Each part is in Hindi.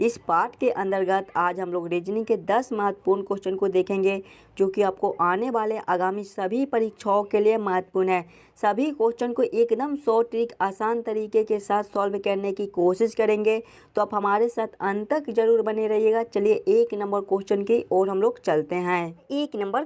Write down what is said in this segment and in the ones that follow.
इस पाठ के अंतर्गत आज हम लोग रीजनिंग के 10 महत्वपूर्ण क्वेश्चन को देखेंगे जो कि आपको आने वाले आगामी सभी परीक्षाओं के लिए महत्वपूर्ण है। सभी क्वेश्चन को एकदम शॉर्ट ट्रिक आसान तरीके के साथ सॉल्व करने की कोशिश करेंगे, तो आप हमारे साथ अंत तक जरूर बने रहिएगा। चलिए 1 नंबर क्वेश्चन की ओर हम लोग चलते हैं। 1 नंबर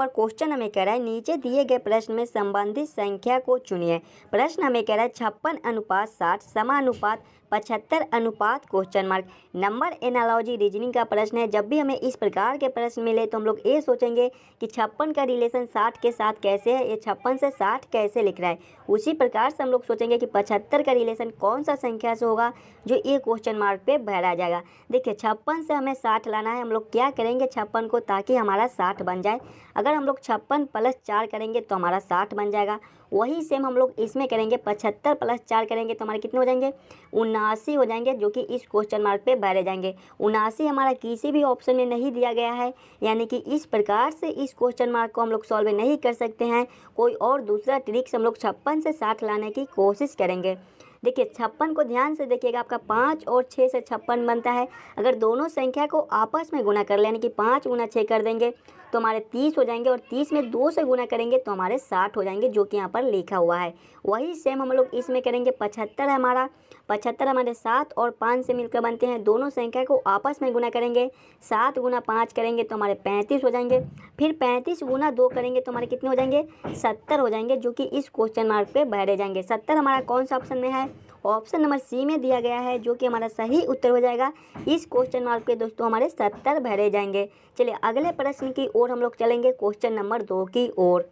क्वेश्चन हमें कह रहा है, नीचे दिए गए प्रश्न में संबंधित संख्या को चुनिए। प्रश्न हमें कह रहा है 56:60 समानुपात 75 question mark. Number analogy reasoning का प्रश्न है। जब भी हमें इस प्रकार के प्रश्न मिले तो हम लोग ये सोचेंगे कि 56 का रिलेशन 60 के साथ कैसे है, ये 56 से 60 कैसे लिख रहा है। उसी प्रकार से हम लोग सोचेंगे कि 75 का रिलेशन कौन सा संख्या से होगा जो ये क्वेश्चन मार्क पे भरा जाएगा। देखिए 56 से हमें 60 लाना है। हम लोग क्या करेंगे 56 को ताकि हमारा 60 बन जाए। अगर हम लोग 56 + 4 करेंगे तो हमारा 60 बन जाएगा। वही सेम हम लोग इसमें करेंगे, 75 + 4 करेंगे तो हमारे कितने हो जाएंगे, 79 हो जाएंगे, जो कि इस क्वेश्चन मार्क पे भरे जाएंगे। 79 हमारा किसी भी ऑप्शन में नहीं दिया गया है, यानी कि इस प्रकार से इस क्वेश्चन मार्क को हम लोग सॉल्व नहीं कर सकते हैं। कोई और दूसरा ट्रिक्स हम लोग 56 से 60 लाने की कोशिश करेंगे। देखिए 56 को ध्यान से देखिएगा, आपका 5 और 6 से 56 बनता है। अगर दोनों संख्या को आपस में गुना कर लें, यानी कि 5 × 6 कर देंगे तो हमारे 30 हो जाएंगे, और 30 में 2 से गुना करेंगे तो हमारे 60 हो जाएंगे, जो कि यहाँ पर लिखा हुआ है। वही सेम हम लोग इसमें करेंगे। 75 है हमारा, 75 हमारे 7 और 5 से मिलकर बनते हैं। दोनों संख्या को आपस में गुना करेंगे, 7 × 5 करेंगे तो हमारे 35 हो जाएंगे। फिर 35 × 2 करेंगे तो हमारे कितने हो जाएंगे, 70 हो जाएंगे, जो कि इस क्वेश्चन मार्क पे भरे जाएंगे। 70 हमारा कौन सा ऑप्शन में है, ऑप्शन नंबर सी में दिया गया है, जो कि हमारा सही उत्तर हो जाएगा। इस क्वेश्चन मार्क पे दोस्तों हमारे 70 भरे जाएंगे। चलिए अगले प्रश्न की ओर हम लोग चलेंगे, क्वेश्चन नंबर 2 की ओर।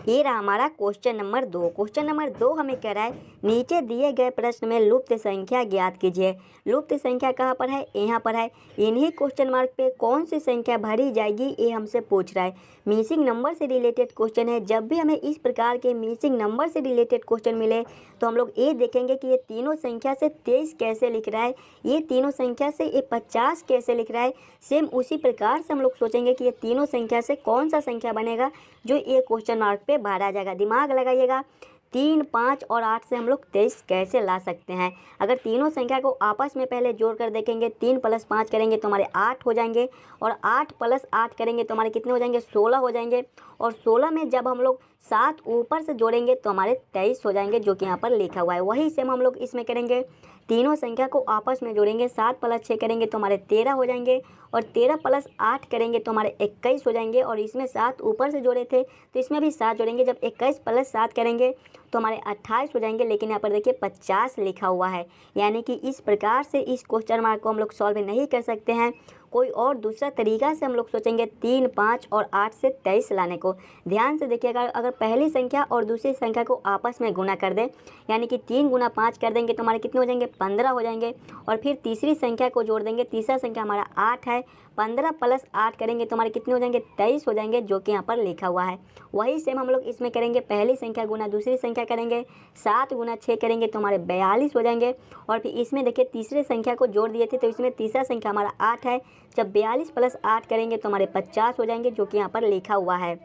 ये रहा हमारा क्वेश्चन नंबर 2। क्वेश्चन नंबर 2 हमें कह रहा है, नीचे दिए गए प्रश्न में लुप्त संख्या ज्ञात कीजिए। लुप्त संख्या कहाँ पर है, यहाँ पर है। इन्हीं क्वेश्चन मार्क पे कौन सी संख्या भरी जाएगी ये हमसे पूछ रहा है। मिसिंग नंबर से रिलेटेड क्वेश्चन है। जब भी हमें इस प्रकार के मिसिंग नंबर से रिलेटेड क्वेश्चन मिले तो हम लोग ये देखेंगे कि ये तीनों संख्या से 23 कैसे लिख रहा है, ये तीनों संख्या से ये 50 कैसे लिख रहा है। सेम उसी प्रकार से हम लोग सोचेंगे कि ये तीनों संख्या से कौन सा संख्या बनेगा जो ये क्वेश्चन मार्क पे भरा जाएगा। दिमाग लगाइएगा, 3, 5 और 8 से हम लोग 23 कैसे ला सकते हैं। अगर तीनों संख्या को आपस में पहले जोड़ कर देखेंगे, 3 + 5 करेंगे तो हमारे 8 हो जाएंगे, और 8 + 8 करेंगे तो हमारे कितने हो जाएंगे, 16 हो जाएंगे। और 16 में जब हम लोग 7 ऊपर से जोड़ेंगे तो हमारे 23 हो जाएंगे, जो कि यहाँ पर लिखा हुआ है। वही सेम हम लोग इसमें करेंगे, तीनों संख्या को आपस में जोड़ेंगे, 7 + 6 करेंगे तो हमारे 13 हो जाएंगे, और 13 + 8 करेंगे तो हमारे 21 हो जाएंगे। और इसमें 7 ऊपर से जोड़े थे तो इसमें भी 7 जोड़ेंगे, जब 21 + 7 करेंगे तो हमारे 28 हो जाएंगे। लेकिन यहाँ पर देखिए 50 लिखा हुआ है, यानी कि इस प्रकार से इस क्वेश्चन मार्क को हम लोग सॉल्व नहीं कर सकते हैं। कोई और दूसरा तरीका से हम लोग सोचेंगे 3, 5 और 8 से 23 लाने को। ध्यान से देखिएगा, अगर पहली संख्या और दूसरी संख्या को आपस में गुना कर दें, यानी कि 3 × 5 कर देंगे तो हमारे कितने हो जाएंगे, 15 हो जाएंगे। और फिर तीसरी संख्या को जोड़ देंगे, तीसरा संख्या हमारा 8 है, 15 + 8 करेंगे तो हमारे कितने हो जाएंगे, 23 हो जाएंगे, जो कि यहाँ पर लिखा हुआ है। वही सेम हम लोग इसमें करेंगे, पहली संख्या गुना दूसरी संख्या करेंगे, 7 × 6 करेंगे तो हमारे 42 हो जाएंगे। और फिर इसमें देखिए तीसरे संख्या को जोड़ दिए थे तो इसमें तीसरा संख्या हमारा 8 है, जब 42 + 8 करेंगे तो हमारे 50 हो जाएंगे, जो कि यहाँ पर लिखा हुआ है।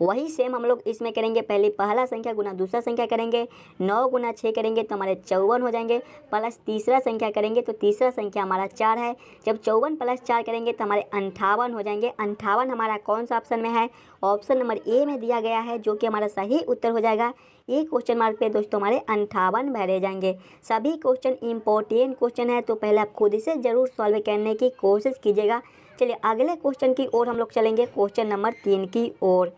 वही सेम हम लोग इसमें करेंगे, पहला संख्या गुना दूसरा संख्या करेंगे, 9 × 6 करेंगे तो हमारे 54 हो जाएंगे, प्लस तीसरा संख्या करेंगे तो तीसरा संख्या हमारा 4 है, जब 54 + 4 करेंगे तो हमारे 58 हो जाएंगे। 58 हमारा कौन सा ऑप्शन में है, ऑप्शन नंबर ए में दिया गया है, जो कि हमारा सही उत्तर हो जाएगा। ये क्वेश्चन मार्क पे दोस्तों हमारे 58 भरे जाएंगे। सभी क्वेश्चन इंपॉर्टेंट क्वेश्चन है, तो पहले आप खुद से ज़रूर सॉल्व करने की कोशिश कीजिएगा। चलिए अगले क्वेश्चन की ओर हम लोग चलेंगे, क्वेश्चन नंबर 3 की ओर।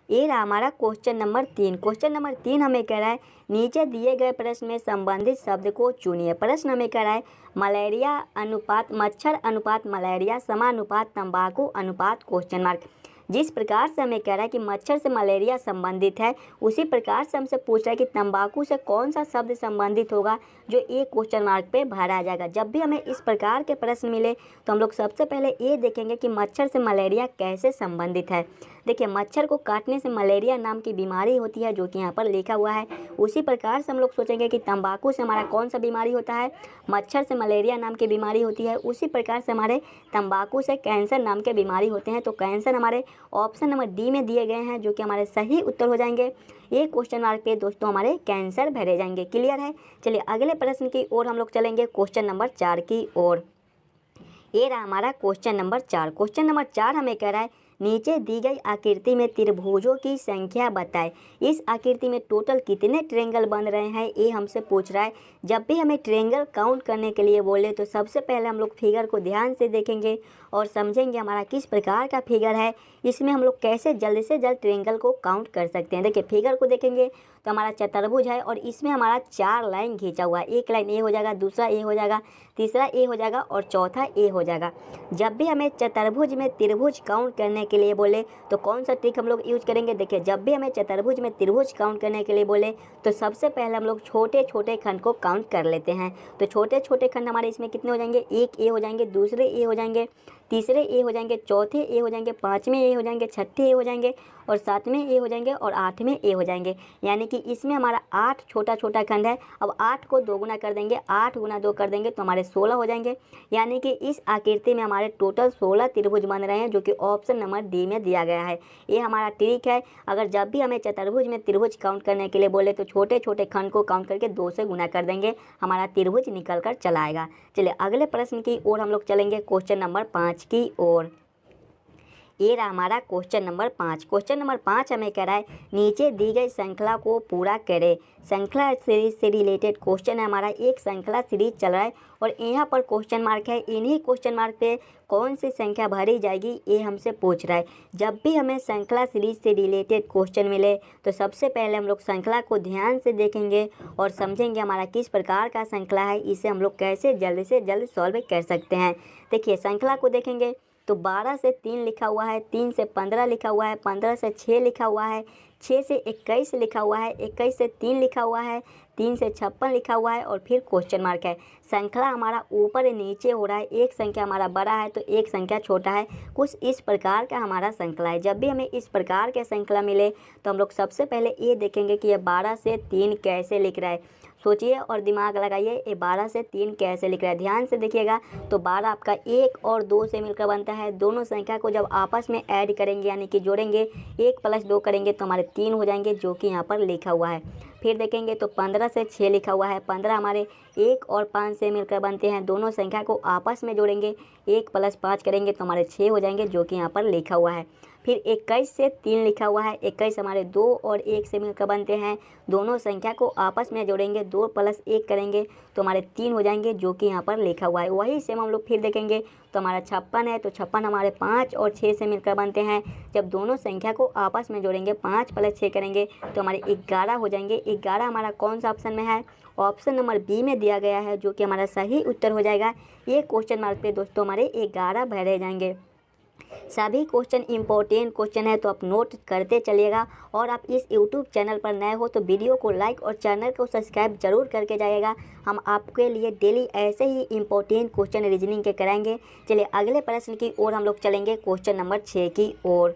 ये रहा हमारा क्वेश्चन नंबर 3। क्वेश्चन नंबर 3 हमें कह रहा है, नीचे दिए गए प्रश्न में संबंधित शब्द को चुनिए। प्रश्न हमें कह रहा है, मलेरिया अनुपात मच्छर अनुपात मलेरिया समानुपात तंबाकू अनुपात क्वेश्चन मार्क। जिस प्रकार से हमें कह रहा है कि मच्छर से मलेरिया संबंधित है, उसी प्रकार से हमसे पूछ रहा है कि तंबाकू से कौन सा शब्द संबंधित होगा जो एक क्वेश्चन मार्क पे भरा जाएगा। जब भी हमें इस प्रकार के प्रश्न मिले तो हम लोग सबसे पहले ये देखेंगे कि मच्छर से मलेरिया कैसे संबंधित है। देखिए मच्छर को काटने से मलेरिया नाम की बीमारी होती है, जो कि यहाँ पर लिखा हुआ है। उसी प्रकार से हम लोग सोचेंगे कि तंबाकू से हमारा कौन सा बीमारी होता है, मच्छर से मलेरिया नाम की बीमारी होती है। उसी प्रकार से हमारे तंबाकू से कैंसर नाम के बीमारी होते हैं, तो कैंसर हमारे ऑप्शन नंबर डी में दिए गए हैं, जो कि हमारे सही उत्तर हो जाएंगे। ये क्वेश्चन मार्क पे दोस्तों हमारे कैंसर भरे जाएंगे। क्लियर है। चलिए अगले प्रश्न की ओर हम लोग चलेंगे, क्वेश्चन नंबर 4 की ओर। ये रहा हमारा क्वेश्चन नंबर 4। क्वेश्चन नंबर 4 हमें कह रहा है नीचे दी गई आकृति में त्रिभुजों की संख्या बताएं। इस आकृति में टोटल कितने ट्रायंगल बन रहे हैं, ये हमसे पूछ रहा है। जब भी हमें ट्रायंगल काउंट करने के लिए बोले तो सबसे पहले हम लोग फिगर को ध्यान से देखेंगे और समझेंगे हमारा किस प्रकार का फिगर है, इसमें हम लोग कैसे जल्द से जल्द ट्रायंगल को काउंट कर सकते हैं। देखिए फिगर को देखेंगे तो हमारा चतुर्भुज है और इसमें हमारा 4 लाइन खींचा हुआ है। एक लाइन ए हो जाएगा, दूसरा ए हो जाएगा, तीसरा ए हो जाएगा और चौथा ए हो जाएगा। जब भी हमें चतुर्भुज में त्रिभुज काउंट करने के लिए बोले तो कौन सा ट्रिक हम लोग यूज करेंगे। देखिए जब भी हमें चतुर्भुज में त्रिभुज काउंट करने के लिए बोले तो सबसे पहले हम लोग छोटे छोटे खंड को काउंट कर लेते हैं। तो छोटे छोटे खंड हमारे इसमें कितने हो जाएंगे, एक ए हो जाएंगे, दूसरे ए हो जाएंगे, तीसरे ए हो जाएंगे, चौथे ए हो जाएंगे, पाँचवें ए हो जाएंगे, छठे ए हो जाएंगे और सातवें ए हो जाएंगे और आठवें ए हो जाएंगे। यानी कि इसमें हमारा 8 छोटा छोटा खंड है। अब 8 को 2 गुना कर देंगे, 8 गुना 2 कर देंगे तो हमारे 16 हो जाएंगे। यानी कि इस आकृति में हमारे टोटल 16 त्रिभुज बन रहे हैं, जो कि ऑप्शन नंबर डी में दिया गया है। ये हमारा ट्रिक है। अगर जब भी हमें चतुर्भुज में त्रिभुज काउंट करने के लिए बोले तो छोटे छोटे खंड को काउंट करके 2 से गुना कर देंगे, हमारा त्रिभुज निकल कर चला आएगा। चलिए अगले प्रश्न की ओर हम लोग चलेंगे, क्वेश्चन नंबर 5 की ओर। ये रहा हमारा क्वेश्चन नंबर 5। क्वेश्चन नंबर 5 हमें कह रहा है नीचे दी गई श्रृंखला को पूरा करें। श्रृंखला सीरीज से रिलेटेड क्वेश्चन है हमारा। एक श्रृंखला सीरीज चल रहा है और यहाँ पर क्वेश्चन मार्क है। इन्हीं क्वेश्चन मार्क पे कौन सी संख्या भरी जाएगी ये हमसे पूछ रहा है। जब भी हमें श्रृंखला सीरीज से रिलेटेड क्वेश्चन मिले तो सबसे पहले हम लोग श्रृंखला को ध्यान से देखेंगे और समझेंगे हमारा किस प्रकार का श्रृंखला है, इसे हम लोग कैसे जल्द से जल्द सॉल्व कर सकते हैं। देखिए श्रृंखला को देखेंगे तो 12 से 3 लिखा हुआ है, 3 से 15 लिखा हुआ है, 15 से 6 लिखा हुआ है, 6 से 21 लिखा हुआ है, 21 से 3 लिखा हुआ है, 3 से 56 लिखा हुआ है और फिर क्वेश्चन मार्क है। श्रृंखला हमारा ऊपर नीचे हो रहा है, एक संख्या हमारा बड़ा है तो एक संख्या छोटा है। कुछ इस प्रकार का हमारा श्रृंखला है। जब भी हमें इस प्रकार के श्रृंखला मिले तो हम लोग सबसे पहले ये देखेंगे कि ये 12 से 3 कैसे लिख रहा है। सोचिए और दिमाग लगाइए, ये 12 से 3 कैसे लिख रहा है। ध्यान से देखिएगा तो 12 आपका 1 और 2 से मिलकर बनता है। दोनों संख्या को जब आपस में ऐड करेंगे यानी कि जोड़ेंगे, 1 + 2 करेंगे तो हमारे 3 हो जाएंगे, जो कि यहाँ पर लिखा हुआ है। फिर देखेंगे तो 15 से 6 लिखा हुआ है। 15 हमारे 1 और 5 से मिलकर बनते हैं। दोनों संख्या को आपस में जोड़ेंगे, 1 + 5 करेंगे तो हमारे 6 हो जाएंगे, जो कि यहाँ पर लिखा हुआ है। फिर 21 से 3 लिखा हुआ है। 21 हमारे 2 और 1 से मिलकर बनते हैं। दोनों संख्या को आपस में जोड़ेंगे, 2 + 1 करेंगे तो हमारे 3 हो जाएंगे, जो कि यहाँ पर लिखा हुआ है। वही सेम हम लोग फिर देखेंगे तो हमारा 56 है, तो 56 हमारे 5 और 6 से मिलकर बनते हैं। जब दोनों संख्या को आपस में जोड़ेंगे, 5 + 6 करेंगे तो हमारे 11 हो जाएंगे। 11 हमारा कौन सा ऑप्शन में है, ऑप्शन नंबर बी में दिया गया है, जो कि हमारा सही उत्तर हो जाएगा। ये क्वेश्चन मार्क पे दोस्तों हमारे 11 भरे जाएंगे। सभी क्वेश्चन इंपॉर्टेंट क्वेश्चन है तो आप नोट करते चलिएगा। और आप इस यूट्यूब चैनल पर नए हो तो वीडियो को लाइक और चैनल को सब्सक्राइब जरूर करके जाइएगा। हम आपके लिए डेली ऐसे ही इंपॉर्टेंट क्वेश्चन रीजनिंग के कराएंगे। चलिए अगले प्रश्न की ओर हम लोग चलेंगे, क्वेश्चन नंबर 6 की ओर।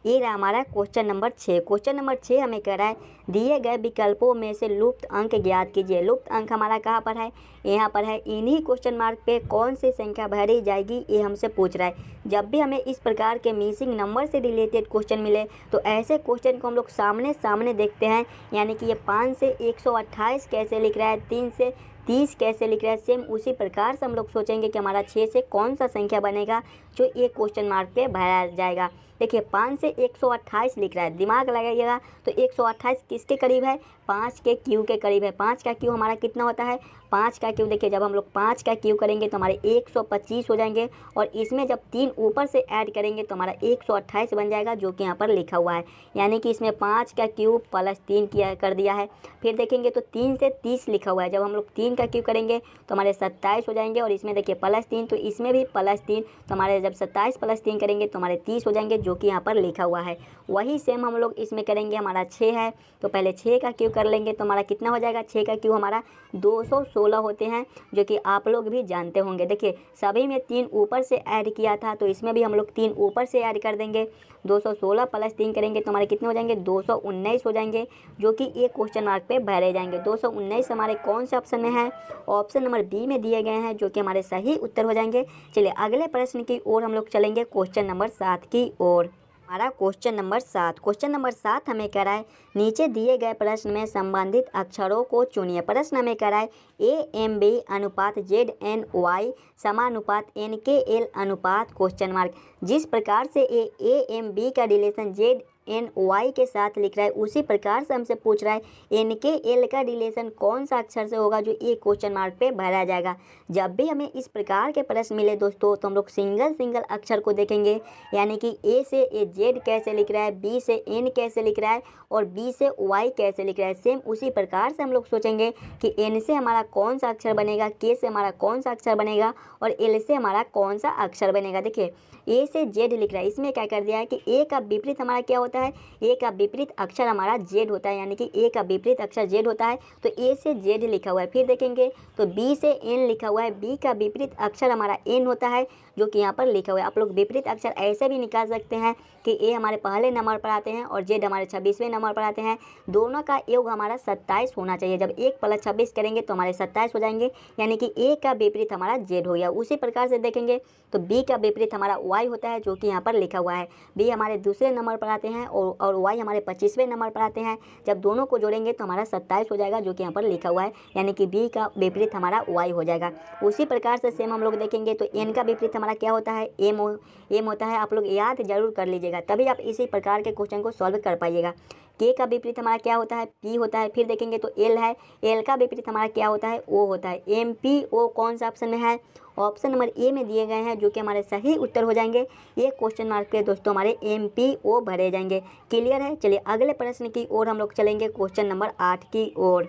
ये रहा हमारा क्वेश्चन नंबर 6। क्वेश्चन नंबर 6 हमें कह रहा है दिए गए विकल्पों में से लुप्त अंक ज्ञात कीजिए। लुप्त अंक हमारा कहाँ पर है, यहाँ पर है। इन्हीं क्वेश्चन मार्क पे कौन सी संख्या भरी जाएगी ये हमसे पूछ रहा है। जब भी हमें इस प्रकार के मिसिंग नंबर से रिलेटेड क्वेश्चन मिले तो ऐसे क्वेश्चन को हम लोग सामने सामने देखते हैं। यानी कि ये 5 से 128 कैसे लिख रहा है, 3 से 30 कैसे लिख रहा है। सेम उसी प्रकार से हम लोग सोचेंगे कि हमारा 6 से कौन सा संख्या बनेगा जो ये क्वेश्चन मार्क पे भरा जाएगा। देखिए 5 से 128 लिख रहा है, दिमाग लगाइएगा तो 128 किसके करीब है, 5 के क्यू के करीब है। 5 का क्यू हमारा कितना होता है, 5 का क्यू देखिए जब हम लोग 5 का क्यू करेंगे तो हमारे 125 हो जाएंगे और इसमें जब 3 ऊपर से ऐड करेंगे तो हमारा 128 बन जाएगा, जो कि यहाँ पर लिखा हुआ है। यानी कि इसमें 5 का क्यू + 3 किया कर दिया है। फिर देखेंगे तो 3 से 30 लिखा हुआ है। जब हम लोग 3 का क्यू करेंगे तो हमारे 27 हो जाएंगे और इसमें देखिए +3 तो इसमें भी +3 तो हमारे जब 27 + 3 करेंगे तो हमारे 30 हो जाएंगे, जो कि यहाँ पर लिखा हुआ है। वही सेम हम लोग इसमें करेंगे। हमारा 6 है तो पहले 6 का क्यू कर लेंगे तो हमारा कितना हो जाएगा, 6 का क्यू हमारा 216 होते हैं, जो कि आप लोग भी जानते होंगे। देखिए सभी में 3 ऊपर से ऐड किया था तो इसमें भी हम लोग 3 ऊपर से ऐड कर देंगे। 216 + 3 करेंगे तो हमारे कितने हो जाएंगे, 219 हो जाएंगे, जो कि एक क्वेश्चन मार्क पे भरे जाएंगे। 219 हमारे कौन से ऑप्शन में है, ऑप्शन नंबर बी में दिए गए हैं, जो कि हमारे सही उत्तर हो जाएंगे। चलिए अगले प्रश्न की ओर हम लोग चलेंगे, क्वेश्चन नंबर 7 की ओर। हमारा क्वेश्चन नंबर 7। क्वेश्चन नंबर 7 हमें कह रहा है नीचे दिए गए प्रश्न में संबंधित अक्षरों को चुनिए। प्रश्न हमें कह रहा है AMB अनुपात ZNY समानुपात NKL अनुपात क्वेश्चन मार्क। जिस प्रकार से AMB का रिलेशन ZNY के साथ लिख रहा है उसी प्रकार से हमसे पूछ रहा है NKL का रिलेशन कौन सा अक्षर से होगा जो ये क्वेश्चन मार्क पे भरा जाएगा। जब भी हमें इस प्रकार के प्रश्न मिले दोस्तों तो हम लोग सिंगल अक्षर को देखेंगे, यानी कि A से Z कैसे लिख रहा है, B से N कैसे लिख रहा है और B से Y कैसे लिख रहा है। सेम उसी प्रकार से हम लोग सोचेंगे कि N से हमारा कौन सा अक्षर बनेगा, K से हमारा कौन सा अक्षर बनेगा और L से हमारा कौन सा अक्षर बनेगा। देखिए A से Z लिख रहा है, इसमें क्या कर दिया है कि A का विपरीत हमारा क्या होता है, A का विपरीत अक्षर हमारा Z होता है, यानी कि A का विपरीत अक्षर Z होता है तो A से Z लिखा हुआ है। फिर देखेंगे तो B से N लिखा हुआ है, B का विपरीत अक्षर हमारा N होता है जो कि यहाँ पर लिखा हुआ है। आप लोग विपरीत अक्षर ऐसे भी निकाल सकते हैं कि A हमारे पहले नंबर पर आते हैं और Z हमारे 26वें नंबर पर आते हैं। दोनों का योग हमारा 27 होना चाहिए। जब 1 + 26 करेंगे तो हमारे 27 हो जाएंगे, यानी कि A का विपरीत हमारा Z हो गया। उसी प्रकार से देखेंगे तो B का विपरीत हमारा Y होता है जो कि यहाँ पर लिखा हुआ है। B हमारे दूसरे नंबर पर आते हैं और Y हमारे 25वें नंबर पर आते हैं। जब दोनों को जोड़ेंगे तो हमारा 27 हो जाएगा जो कि यहाँ पर लिखा हुआ है, यानी कि B का विपरीत हमारा Y हो जाएगा। उसी प्रकार से सेम हम लोग देखेंगे तो N का विपरीत हमारा क्या होता है, M होता है। आप लोग याद जरूर कर लीजिएगा, तभी आप इसी प्रकार के क्वेश्चन को सॉल्व कर पाइएगा। K का विपरीत हमारा क्या होता है, P होता है। फिर देखेंगे तो L है, L का विपरीत हमारा क्या होता है, O होता है। MPO कौन सा ऑप्शन में है, ऑप्शन नंबर ए में दिए गए हैं जो कि हमारे सही उत्तर हो जाएंगे। ये क्वेश्चन मार्क पे दोस्तों हमारे MPO भरे जाएंगे। क्लियर है। चलिए अगले प्रश्न की ओर हम लोग चलेंगे, क्वेश्चन नंबर 8 की ओर।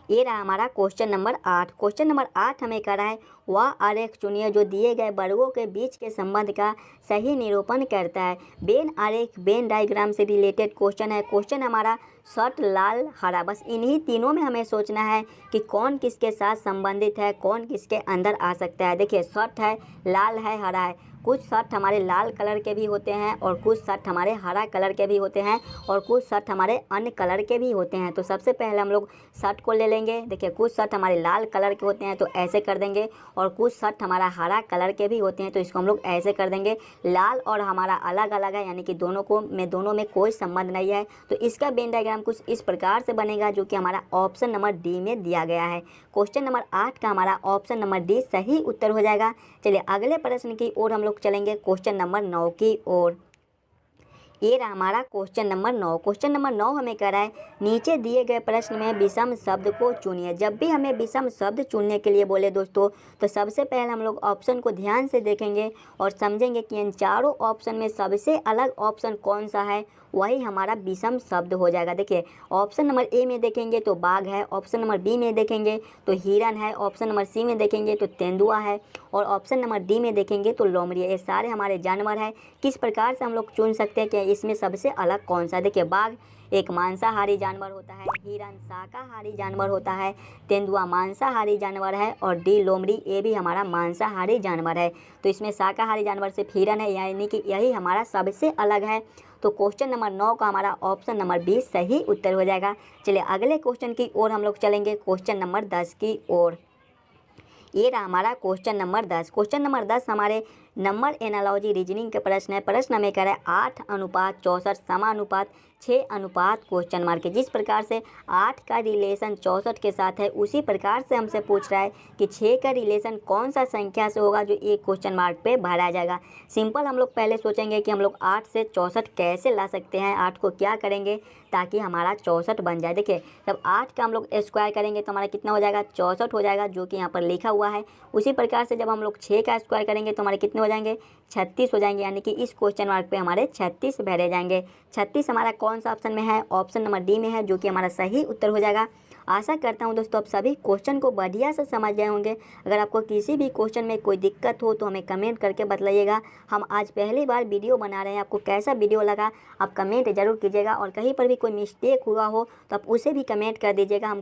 ये रहा हमारा क्वेश्चन नंबर 8। क्वेश्चन नंबर 8 हमें कह रहा है वह आरेख चुनिए जो दिए गए वर्गों के बीच के संबंध का सही निरूपण करता है। वेन आरेख वेन डायग्राम से रिलेटेड क्वेश्चन है। क्वेश्चन हमारा शर्ट लाल हरा, बस इन्हीं तीनों में हमें सोचना है कि कौन किसके साथ संबंधित है, कौन किसके अंदर आ सकता है। देखिए शर्ट है, लाल है, हरा है। कुछ शर्ट हमारे लाल कलर के भी होते हैं और कुछ शर्ट हमारे हरा कलर के भी होते हैं और कुछ शर्ट हमारे अन्य कलर के भी होते हैं। तो सबसे पहले हम लोग शर्ट को ले लेंगे। देखिए कुछ शर्ट हमारे लाल कलर के होते हैं तो ऐसे कर देंगे और कुछ शर्ट हमारा हरा कलर के भी होते हैं तो इसको हम लोग ऐसे कर देंगे। लाल और हमारा अलग अलग है, यानी कि दोनों में कोई संबंध नहीं है। तो इसका वेन डायग्राम कुछ इस प्रकार से बनेगा जो कि हमारा ऑप्शन नंबर डी में दिया गया है। क्वेश्चन नंबर 8 का हमारा ऑप्शन नंबर डी सही उत्तर हो जाएगा। चलिए अगले प्रश्न की ओर हम लोग चलेंगे, क्वेश्चन नंबर 9 की ओर। ये रहा हमारा क्वेश्चन नंबर 9। क्वेश्चन नंबर 9 हमें कह रहा है नीचे दिए गए प्रश्न में विषम शब्द को चुनिए। जब भी हमें विषम शब्द चुनने के लिए बोले दोस्तों तो सबसे पहले हम लोग ऑप्शन को ध्यान से देखेंगे और समझेंगे कि इन चारों ऑप्शन में सबसे अलग ऑप्शन कौन सा है, वही हमारा विषम शब्द हो जाएगा। देखिए ऑप्शन नंबर ए में देखेंगे तो बाघ है, ऑप्शन नंबर बी में देखेंगे तो हिरन है, ऑप्शन नंबर सी में देखेंगे तो तेंदुआ है और ऑप्शन नंबर डी में देखेंगे तो लोमड़ी है। ये सारे हमारे जानवर हैं। किस प्रकार से हम लोग चुन सकते हैं कि इसमें सबसे अलग कौन सा। देखिए बाघ एक मांसाहारी जानवर होता है, हिरन शाकाहारी जानवर होता है, तेंदुआ मांसाहारी जानवर है और डी लोमड़ी ये भी हमारा मांसाहारी जानवर है। तो इसमें शाकाहारी जानवर सिर्फ हिरन है, यानी कि यही हमारा सबसे अलग है। तो क्वेश्चन नंबर 9 का हमारा ऑप्शन नंबर 20 सही उत्तर हो जाएगा। चलिए अगले क्वेश्चन की ओर हम लोग चलेंगे, क्वेश्चन नंबर 10 की ओर। ये रहा हमारा क्वेश्चन नंबर 10। क्वेश्चन नंबर 10 हमारे नंबर एनालॉजी रीजनिंग के प्रश्न है। प्रश्न हमें कह रहा है 8:64 समानुपात 6 क्वेश्चन मार्क है। जिस प्रकार से 8 का रिलेशन 64 के साथ है उसी प्रकार से हमसे पूछ रहा है कि 6 का रिलेशन कौन सा संख्या से होगा जो एक क्वेश्चन मार्क पे भरा जाएगा। सिंपल हम लोग पहले सोचेंगे कि हम लोग 8 से 64 कैसे ला सकते हैं, 8 को क्या करेंगे ताकि हमारा 64 बन जाए। देखिए जब 8 का हम लोग स्क्वायर करेंगे तो हमारा कितना हो जाएगा, 64 हो जाएगा जो कि यहाँ पर लिखा हुआ है। उसी प्रकार से जब हम लोग 6 का स्क्वायर करेंगे तो हमारे कितने हो जाएंगे, 36 हो जाएंगे, यानी कि इस क्वेश्चन मार्क पे हमारे 36 भरे जाएंगे। 36 हमारा कौन सा ऑप्शन में है, ऑप्शन नंबर डी में है जो कि हमारा सही उत्तर हो जाएगा। आशा करता हूं दोस्तों आप सभी क्वेश्चन को बढ़िया से समझ गए होंगे। अगर आपको किसी भी क्वेश्चन में कोई दिक्कत हो तो हमें कमेंट करके बताइएगा। हम आज पहली बार वीडियो बना रहे हैं, आपको कैसा वीडियो लगा आप कमेंट जरूर कीजिएगा और कहीं पर भी कोई मिस्टेक हुआ हो तो आप उसे भी कमेंट कर दीजिएगा। हम